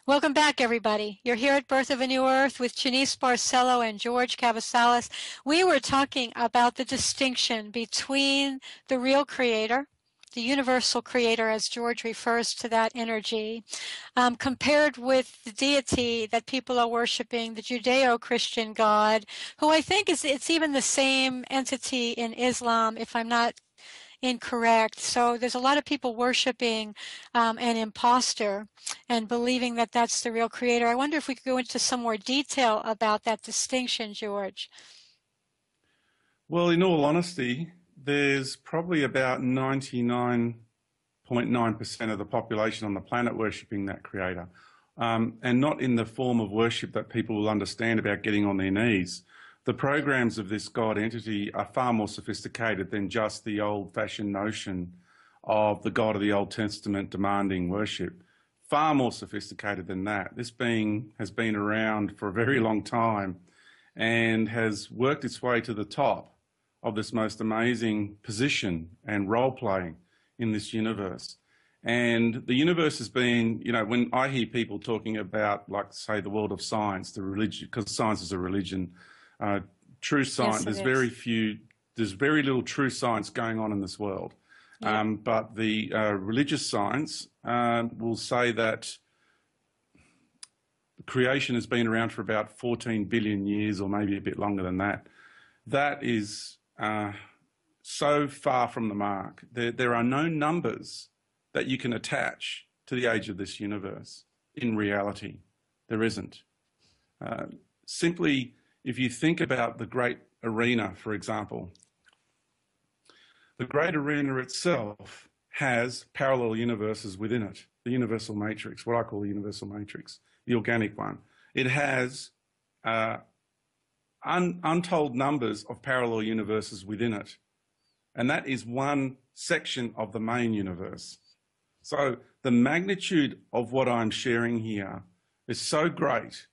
Welcome back, everybody. You're here at Birth of a New Earth with Janice Barcelo and George Kavassilas. We were talking about the distinction between the real creator, the universal creator, as George refers to that energy, compared with the deity that people are worshiping, the Judeo-Christian God, who I think it's even the same entity in Islam, if I'm not incorrect. So there's a lot of people worshiping an imposter and believing that that's the real creator. I wonder if we could go into some more detail about that distinction, George. Well, in all honesty, there's probably about 99.9% of the population on the planet worshipping that creator, and not in the form of worship that people will understand about getting on their knees. The programs of this God entity are far more sophisticated than just the old-fashioned notion of the God of the Old Testament demanding worship. Far more sophisticated than that. This being has been around for a very long time and has worked its way to the top of this most amazing position and role-playing in this universe. And the universe has been, when I hear people talking about, like, say, the world of science, the religion, because science is a religion, true science, Yes, there's very little true science going on in this world. Yeah. But the religious science will say that creation has been around for about 14 billion years, or maybe a bit longer than that. That is so far from the mark. There are no numbers that you can attach to the age of this universe. In reality, there isn't. Simply, if you think about the great arena, for example, the great arena itself has parallel universes within it, the universal matrix, what I call the universal matrix, the organic one. It has untold numbers of parallel universes within it. And that is one section of the main universe. So the magnitude of what I'm sharing here is so great.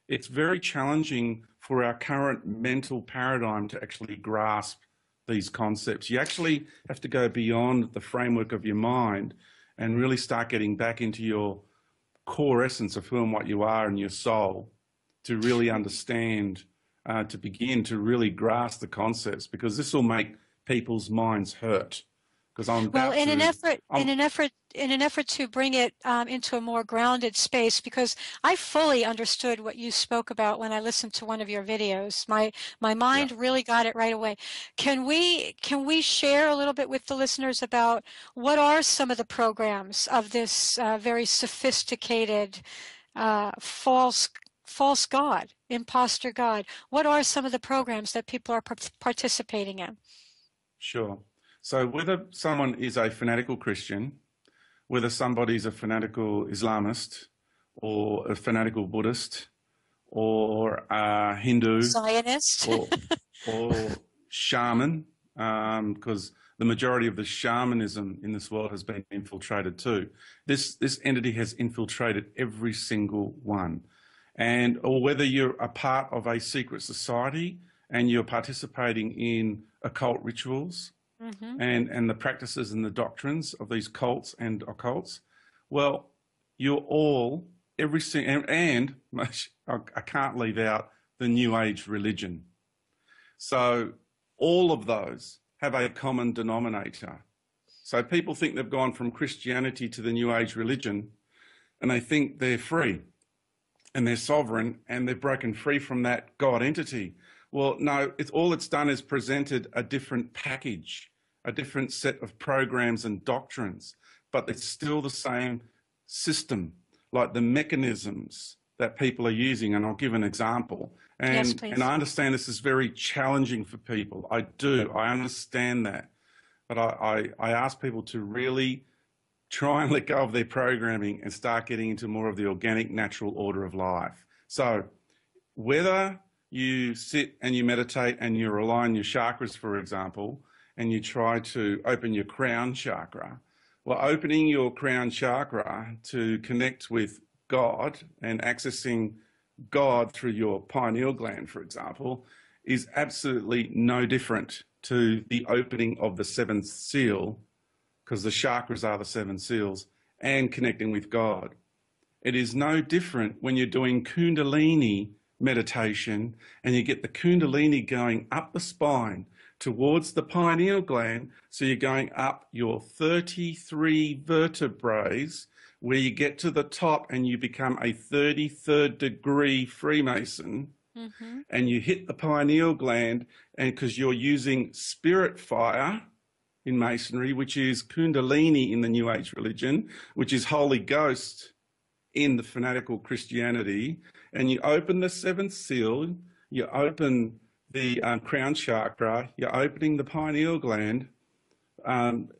It's very challenging for our current mental paradigm to actually grasp these concepts. You actually have to go beyond the framework of your mind and really start getting back into your core essence of who and what you are and your soul to really understand, to begin to really grasp the concepts, because this will make people's minds hurt. Because in an effort to bring it into a more grounded space, because I fully understood what you spoke about when I listened to one of your videos. My mind really got it right away. Can we share a little bit with the listeners about what are some of the programs of this very sophisticated false God, imposter God? What are some of the programs that people are participating in? Sure. So whether someone is a fanatical Christian, whether somebody's a fanatical Islamist or a fanatical Buddhist or a Hindu, Zionist, or shaman, because the majority of the shamanism in this world has been infiltrated too. This entity has infiltrated every single one. Or whether you're a part of a secret society and you're participating in occult rituals, and the practices and the doctrines of these cults and occults, well, you're all, and I can't leave out the New Age religion. So all of those have a common denominator. So people think they've gone from Christianity to the New Age religion, and they think they're free and they're sovereign and they've broken free from that God entity. Well, no, all it's done is presented a different package, a different set of programs and doctrines, but it's still the same system, like the mechanisms that people are using. And I'll give an example. Yes, please. And I understand this is very challenging for people. I understand that. But I ask people to really try and let go of their programming and start getting into more of the organic, natural order of life. So whether you sit and you meditate and you align your chakras, for example, and you try to open your crown chakra, well, opening your crown chakra to connect with God and accessing God through your pineal gland, for example, is absolutely no different to the opening of the seventh seal, because the chakras are the seven seals, and connecting with God. It is no different when you're doing Kundalini meditation and you get the Kundalini going up the spine towards the pineal gland. So you're going up your 33 vertebrae where you get to the top and you become a 33rd degree Freemason. And you hit the pineal gland, and because you're using spirit fire in Masonry, which is Kundalini in the New Age religion, which is Holy Ghost in the fanatical Christianity, and you open the seventh seal, you open the crown chakra, you're opening the pineal gland.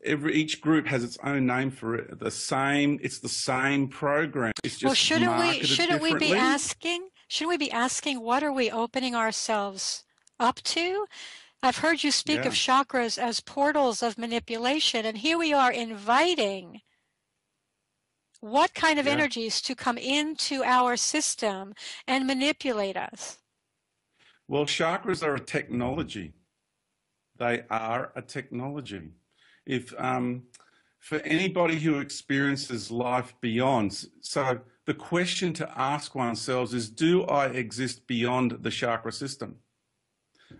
Each group has its own name for it. It's the same program. It's just shouldn't we be asking what are we opening ourselves up to? I've heard you speak of chakras as portals of manipulation, and here we are inviting what kind of energies to come into our system and manipulate us. Well, chakras are a technology. They are a technology. If for anybody who experiences life beyond, so the question to ask oneself is, do I exist beyond the chakra system?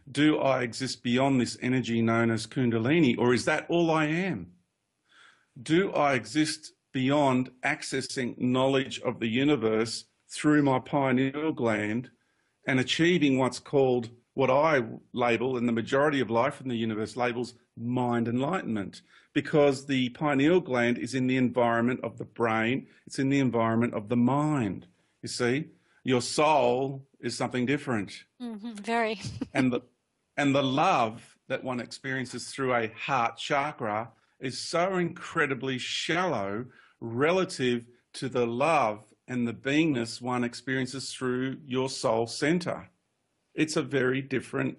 Do I exist beyond this energy known as Kundalini, or is that all I am? Do I exist beyond accessing knowledge of the universe through my pineal gland and achieving what I label, and the majority of life in the universe labels, mind enlightenment? Because the pineal gland is in the environment of the brain, it's in the environment of the mind. You see, your soul is something different. Very. and the love that one experiences through a heart chakra is so incredibly shallow relative to the love and the beingness one experiences through your soul center. It's a very different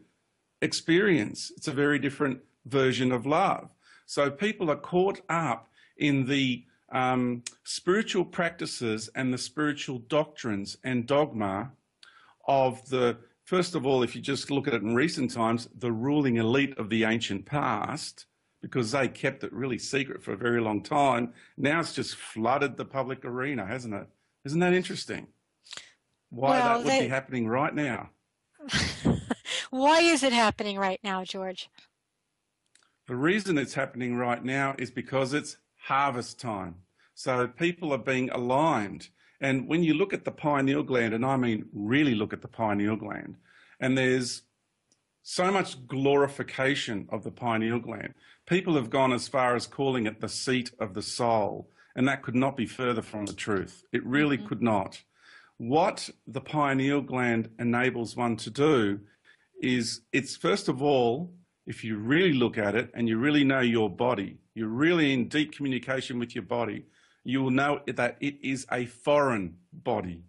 experience. It's a very different version of love. So people are caught up in the spiritual practices and the spiritual doctrines and dogma of the, first of all, if you just look at it in recent times, the ruling elite of the ancient past, because they kept it really secret for a very long time. Now it's just flooded the public arena, hasn't it? Isn't that interesting? Why that would be happening right now? Why is it happening right now, George? The reason it's happening right now is because it's harvest time. So people are being aligned. And when you look at the pineal gland, and I mean really look at the pineal gland, and there's so much glorification of the pineal gland. People have gone as far as calling it the seat of the soul, and that could not be further from the truth. It really could not. What the pineal gland enables one to do is, it's first of all, if you really look at it and you really know your body, you're really in deep communication with your body, you will know that it is a foreign body.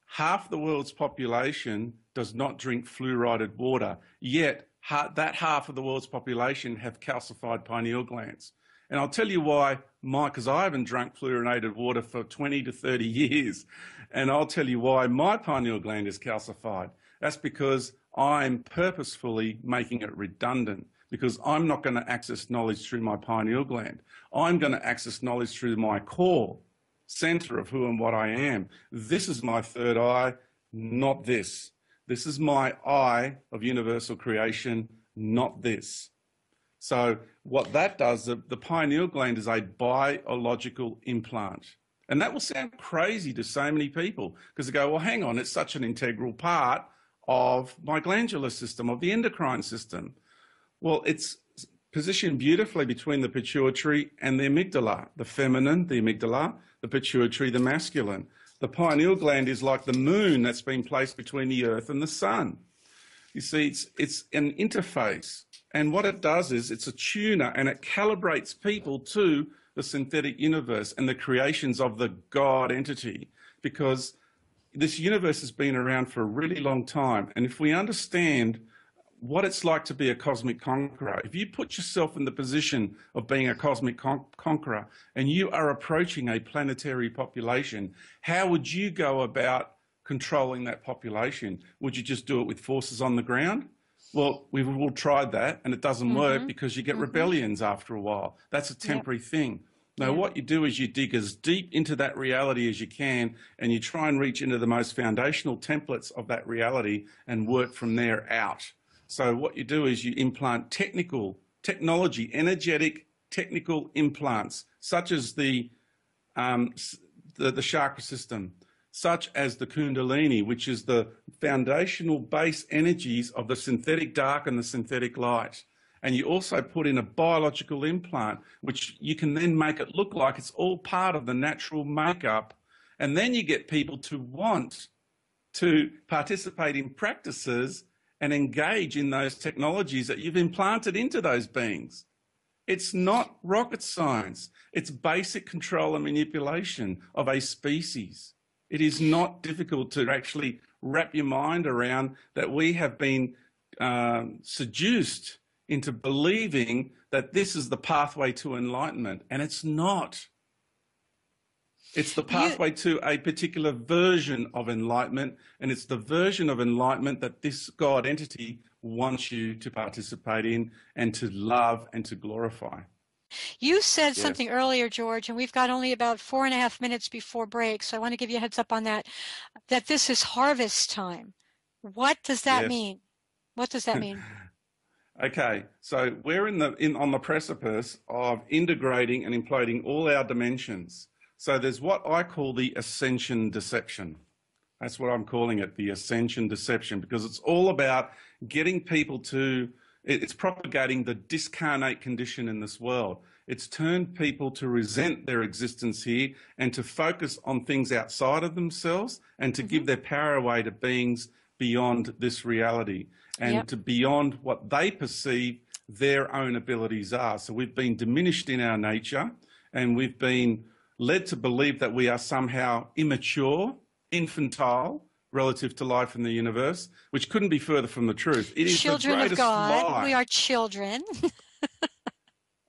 Half the world's population does not drink fluoridated water, yet that half of the world's population have calcified pineal glands. And I'll tell you why, because I haven't drunk fluoridated water for 20 to 30 years. And I'll tell you why my pineal gland is calcified. That's because I'm purposefully making it redundant, because I'm not going to access knowledge through my pineal gland. I'm going to access knowledge through my core center of who and what I am. This is my third eye, not this. This is my eye of universal creation, not this. So what that does, the pineal gland is a biological implant. And that will sound crazy to so many people, because they go, well, hang on, it's such an integral part of my glandular system, of the endocrine system. Well, it's positioned beautifully between the pituitary and the amygdala, the feminine, the amygdala, the pituitary, the masculine. The pineal gland is like the moon that's been placed between the earth and the sun. You see, it's an interface. And what it does is it's a tuner, and it calibrates people to the synthetic universe and the creations of the God entity, because this universe has been around for a really long time. And if we understand what it's like to be a cosmic conqueror, if you put yourself in the position of being a cosmic conqueror and you are approaching a planetary population, how would you go about controlling that population? Would you just do it with forces on the ground? Well, we've all tried that, and it doesn't work, because you get rebellions after a while. That's a temporary thing. No, Yeah. what you do is you dig as deep into that reality as you can, and you try and reach into the most foundational templates of that reality and work from there out. So what you do is you implant technology, energetic technical implants, such as the chakra system, such as the Kundalini, which is the foundational base energies of the synthetic dark and the synthetic light. And you also put in a biological implant, which you can then make it look like it's all part of the natural makeup. And then you get people to want to participate in practices and engage in those technologies that you've implanted into those beings. It's not rocket science. It's basic control and manipulation of a species. It is not difficult to actually wrap your mind around that we have been seduced into believing that this is the pathway to enlightenment, and it's not. It's the pathway to a particular version of enlightenment, and it's the version of enlightenment that this God entity wants you to participate in and to love and to glorify. You said something earlier, George, and we've got only about 4.5 minutes before break, so I want to give you a heads up on that, that this is harvest time. What does that mean? What does that mean? Okay, so we're on the precipice of integrating and imploding all our dimensions. So there's what I call the ascension deception. That's what I'm calling it, the ascension deception, because it's all about getting people to, it's propagating the discarnate condition in this world. It's turned people to resent their existence here and to focus on things outside of themselves and to give their power away to beings beyond this reality and to beyond what they perceive their own abilities are. So we've been diminished in our nature, and we've been led to believe that we are somehow immature, infantile, relative to life in the universe, which couldn't be further from the truth. It is children the greatest of God. lie. We are children.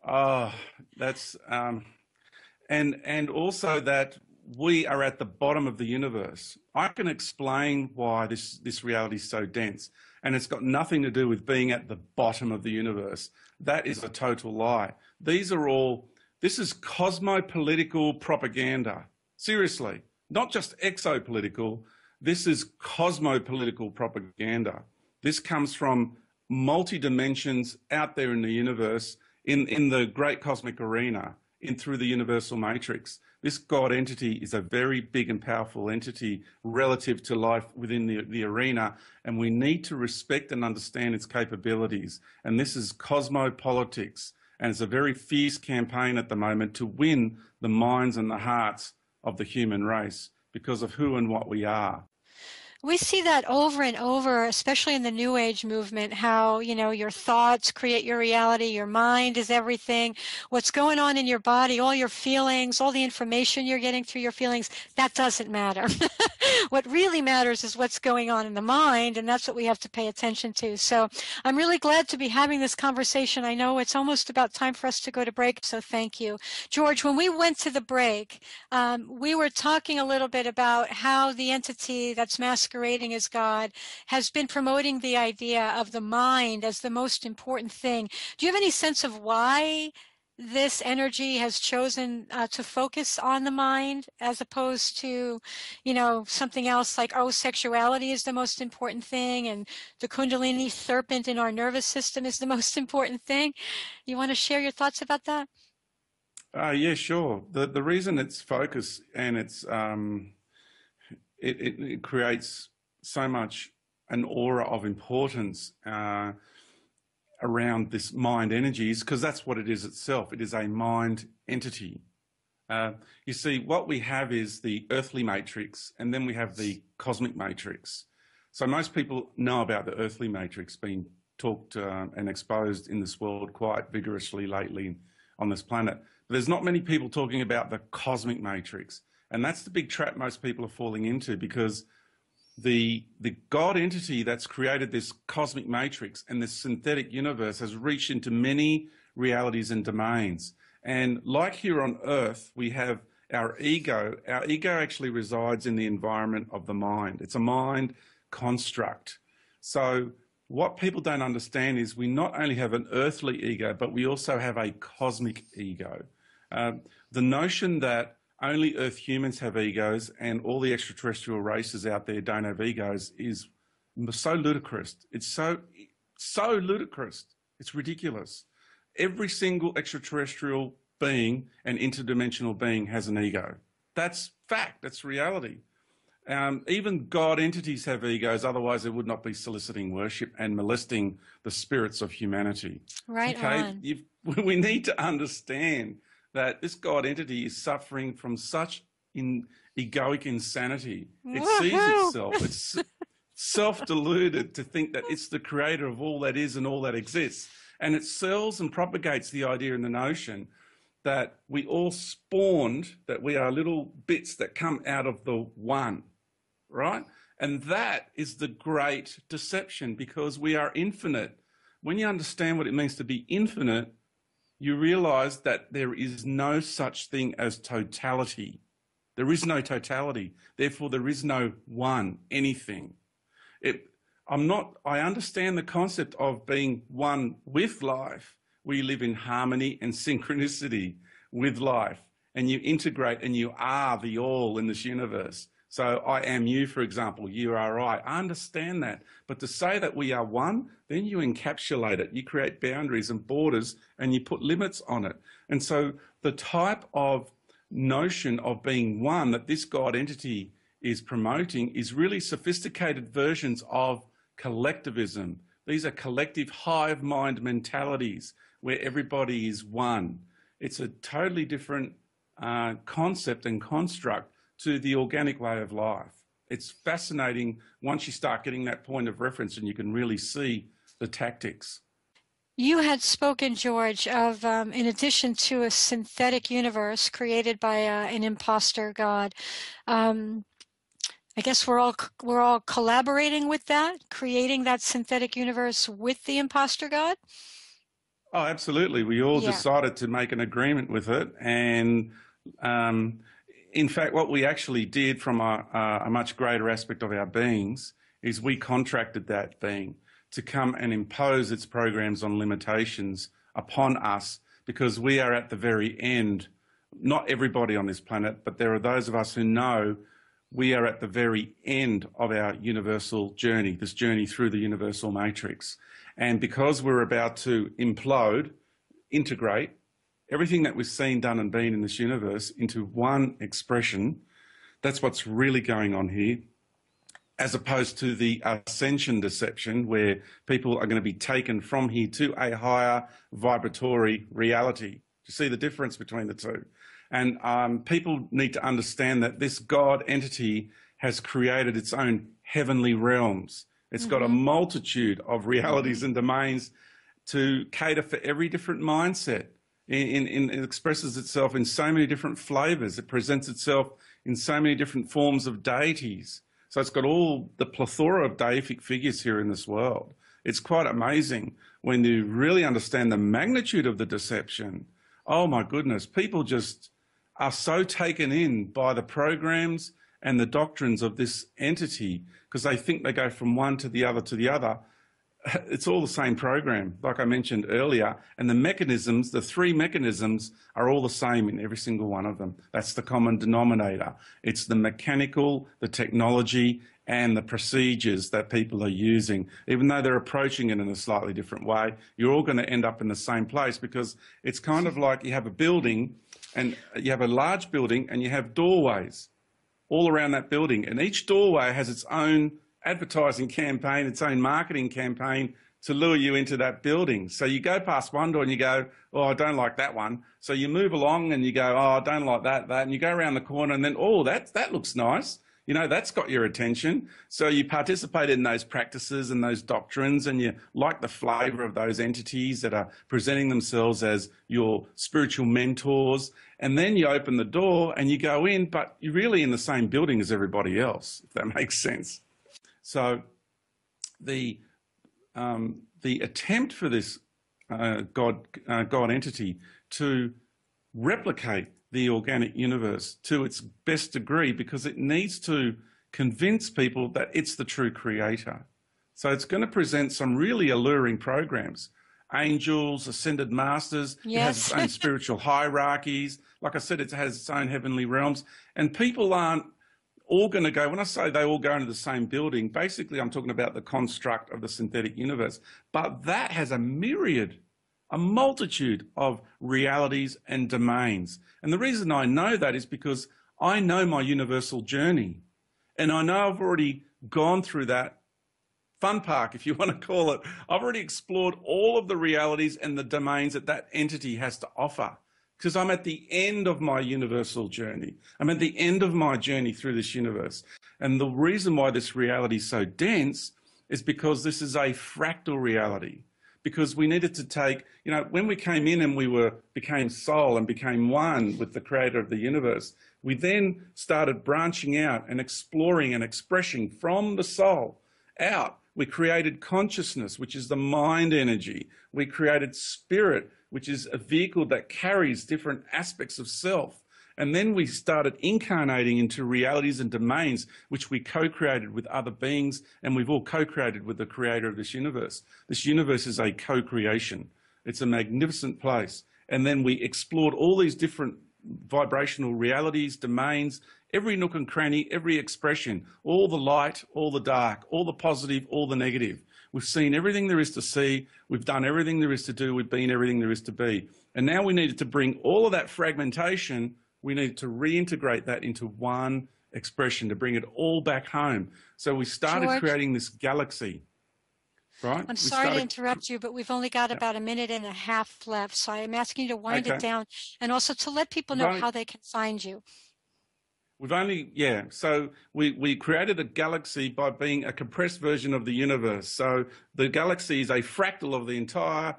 Oh, that's and also that we are at the bottom of the universe. I can explain why this reality is so dense, and it's got nothing to do with being at the bottom of the universe. That is a total lie. This is cosmopolitical propaganda. Seriously, not just exopolitical. This is cosmopolitical propaganda. This comes from multi-dimensions out there in the universe, in the great cosmic arena, through the universal matrix. This God entity is a very big and powerful entity relative to life within the arena, and we need to respect and understand its capabilities. And this is cosmopolitics, and it's a very fierce campaign at the moment to win the minds and the hearts of the human race because of who and what we are. We see that over and over, especially in the New Age movement, how, your thoughts create your reality, your mind is everything. What's going on in your body, all your feelings, all the information you're getting through your feelings, that doesn't matter. What really matters is what's going on in the mind, and that's what we have to pay attention to. So I'm really glad to be having this conversation. I know it's almost about time for us to go to break, so thank you. George, when we went to the break, we were talking a little bit about how the entity that's masquerading as God has been promoting the idea of the mind as the most important thing. Do you have any sense of why this energy has chosen to focus on the mind as opposed to, something else like, sexuality is the most important thing and the Kundalini serpent in our nervous system is the most important thing? You want to share your thoughts about that? Yeah, sure. The reason it's focus and it creates so much an aura of importance around this mind energy is because that's what it is itself. It is a mind entity. You see, what we have is the earthly matrix, and then we have the cosmic matrix. So most people know about the earthly matrix being talked and exposed in this world quite vigorously lately on this planet. But there's not many people talking about the cosmic matrix. And that's the big trap most people are falling into, because the God entity that's created this cosmic matrix and this synthetic universe has reached into many realities and domains. And like here on Earth, we have our ego. Our ego actually resides in the environment of the mind. It's a mind construct. So what people don't understand is we not only have an earthly ego, but we also have a cosmic ego. The notion that only Earth humans have egos and all the extraterrestrial races out there don't have egos is so ludicrous. It's so ludicrous. It's ridiculous. Every single extraterrestrial being and interdimensional being has an ego. That's fact. That's reality. Even God entities have egos, otherwise they would not be soliciting worship and molesting the spirits of humanity. Right on. We need to understand that this God entity is suffering from such egoic insanity. It sees itself. It's self-deluded to think that it's the creator of all that is and all that exists. And it sells and propagates the idea and the notion that we all spawned, that we are little bits that come out of the one, right? And that is the great deception, because we are infinite. When you understand what it means to be infinite, you realize that there is no such thing as totality. There is no totality. Therefore, there is no one, anything. I understand the concept of being one with life. We live in harmony and synchronicity with life, and you integrate and you are the all in this universe. So I am you, for example, you are I. I understand that. But to say that we are one, then you encapsulate it. You create boundaries and borders and you put limits on it. And so the type of notion of being one that this God entity is promoting is really sophisticated versions of collectivism. These are collective hive mind mentalities where everybody is one. It's a totally different concept and construct to the organic way of life. It's fascinating once you start getting that point of reference and you can really see the tactics. You had spoken, George, of in addition to a synthetic universe created by an imposter god, I guess we're all collaborating with that, creating that synthetic universe with the imposter god? Oh, absolutely. We all decided to make an agreement with it. And in fact, what we actually did from a much greater aspect of our beings is we contracted that being to come and impose its programs on limitations upon us, because we are at the very end. Not everybody on this planet, but there are those of us who know we are at the very end of our universal journey, this journey through the universal matrix. And because we're about to implode, integrate everything that we've seen, done and been in this universe into one expression, that's what's really going on here, as opposed to the ascension deception where people are going to be taken from here to a higher vibratory reality. You see the difference between the two? And people need to understand that this God entity has created its own heavenly realms. It's got a multitude of realities and domains to cater for every different mindset. It expresses itself in so many different flavors. It presents itself in so many different forms of deities. So it's got all the plethora of deific figures here in this world. It's quite amazing when you really understand the magnitude of the deception. Oh my goodness, people just are so taken in by the programs and the doctrines of this entity because they think they go from one to the other to the other. It's all the same program, like I mentioned earlier, and the mechanisms, the three mechanisms, are all the same in every single one of them. That's the common denominator. It's the mechanical, the technology, and the procedures that people are using. Even though they're approaching it in a slightly different way, you're all going to end up in the same place, because it's kind of like you have a building, and you have a large building, and you have doorways all around that building, and each doorway has its own advertising campaign, its own marketing campaign to lure you into that building. So you go past one door and you go, oh, I don't like that one. So you move along and you go, oh, I don't like that, and you go around the corner and then, oh, that looks nice. You know, that's got your attention. So you participate in those practices and those doctrines, and you like the flavor of those entities that are presenting themselves as your spiritual mentors. And then you open the door and you go in, but you're really in the same building as everybody else, if that makes sense. So the attempt for this God entity to replicate the organic universe to its best degree, because it needs to convince people that it's the true creator. So it's going to present some really alluring programs. angels, ascended masters. It has its Yes. own spiritual hierarchies. Like I said, it has its own heavenly realms. And people aren't all going to go, when I say they all go into the same building, basically I'm talking about the construct of the synthetic universe. But that has a myriad, a multitude of realities and domains. And the reason I know that is because I know my universal journey. And I know I've already gone through that fun park, if you want to call it. I've already explored all of the realities and the domains that that entity has to offer, because I'm at the end of my universal journey. I'm at the end of my journey through this universe. And the reason why this reality is so dense is because this is a fractal reality. Because we needed to take, when we came in and became soul and became one with the creator of the universe, we then started branching out and exploring and expressing from the soul out. We created consciousness, which is the mind energy. We created spirit, which is a vehicle that carries different aspects of self. And then we started incarnating into realities and domains which we co-created with other beings, and we've all co-created with the creator of this universe. This universe is a co-creation. It's a magnificent place. And then we explored all these different vibrational realities, domains, every nook and cranny, every expression, all the light, all the dark, all the positive, all the negative. We've seen everything there is to see. We've done everything there is to do. We've been everything there is to be. And now we needed to bring all of that fragmentation, we needed to reintegrate that into one expression to bring it all back home. So we started creating this galaxy, right? I'm sorry to interrupt you, but we've only got about a minute and a half left. So I'm asking you to wind it down and also to let people know how they can find you. So we created a galaxy by being a compressed version of the universe. So the galaxy is a fractal of the entire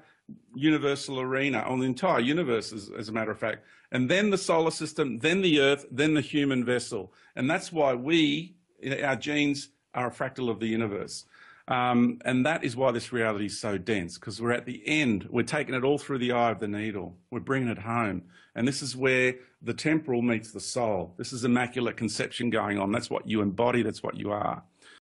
universal arena, on the entire universe, as a matter of fact. And then the solar system, then the Earth, then the human vessel. And that's why our genes are a fractal of the universe. And that is why this reality is so dense, because we're at the end. We're taking it all through the eye of the needle. We're bringing it home. And this is where the temporal meets the soul. This is immaculate conception going on. That's what you embody. That's what you are.